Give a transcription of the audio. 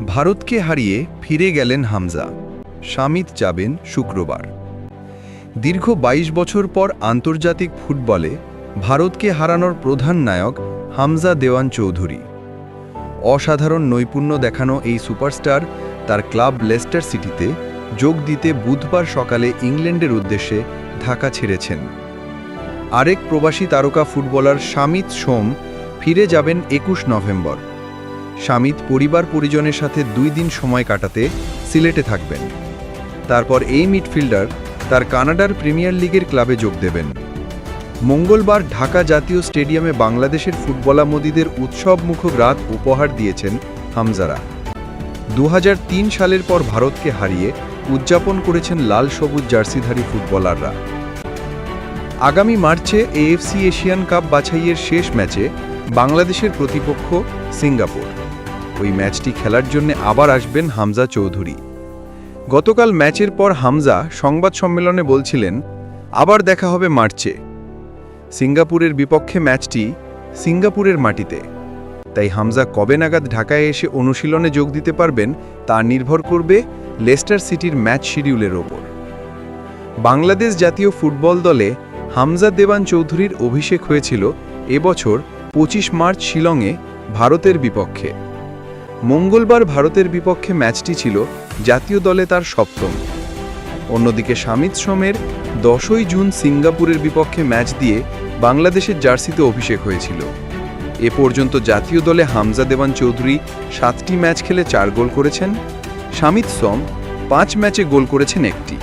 ভারতকে হারিয়ে ফিরে গেলেন হামজা। শামিত যাবেন শুক্রবার। দীর্ঘ ২২ বছর পর আন্তর্জাতিক ফুটবলে ভারতকে হারানোর প্রধান নায়ক হামজা দেওয়ান চৌধুরী। অসাধারণ নৈপুণ্য দেখানো এই সুপারস্টার তার ক্লাব লেস্টার সিটিতে যোগ দিতে বুধবার সকালে ইংল্যান্ডের উদ্দেশ্যে ঢাকা ছেড়েছেন। আরেক প্রবাসী তারকা ফুটবলার শামিত সোম ফিরে যাবেন ২১ নভেম্বর। শামিত পরিবার পরিজনের সাথে ২ দিন সময় কাটাতে সিলেটে থাকবেন। তারপর এই মিডফিল্ডার তার কানাডার প্রিমিয়ার লিগের ক্লাবে যোগ দেবেন। মঙ্গলবার ঢাকা জাতীয় স্টেডিয়ামে বাংলাদেশের ফুটবলামোদীদের উৎসবমুখর রাত উপহার দিয়েছেন হামজারা। ২০০৩ সালের পর ভারতকে হারিয়ে উদযাপন করেছেন লাল সবুজ জার্সিধারী ফুটবলাররা। আগামী মার্চে এএফসি এশিয়ান কাপ বাছাইয়ের শেষ ম্যাচে বাংলাদেশের প্রতিপক্ষ সিঙ্গাপুর। ওই ম্যাচটি খেলার জন্য আবার আসবেন হামজা চৌধুরী। গতকাল ম্যাচের পর হামজা সংবাদ সম্মেলনে বলছিলেন, আবার দেখা হবে মার্চে। সিঙ্গাপুরের বিপক্ষে ম্যাচটি সিঙ্গাপুরের মাটিতে, তাই হামজা কবে নাগাদ ঢাকায় এসে অনুশীলনে যোগ দিতে পারবেন তা নির্ভর করবে লেস্টার সিটির ম্যাচ শিডিউলের ওপর। বাংলাদেশ জাতীয় ফুটবল দলে হামজা দেওয়ান চৌধুরীর অভিষেক হয়েছিল এবছর ২৫ মার্চ শিলংয়ে ভারতের বিপক্ষে। মঙ্গলবার ভারতের বিপক্ষে ম্যাচটি ছিল জাতীয় দলে তার সপ্তম। অন্যদিকে শামিত সোমের ১০ই জুন সিঙ্গাপুরের বিপক্ষে ম্যাচ দিয়ে বাংলাদেশের জার্সিতে অভিষেক হয়েছিল। এ পর্যন্ত জাতীয় দলে হামজা দেওয়ান চৌধুরী ৭টি ম্যাচ খেলে ৪ গোল করেছেন। শামিত সোম ৫ ম্যাচে গোল করেছেন ১টি।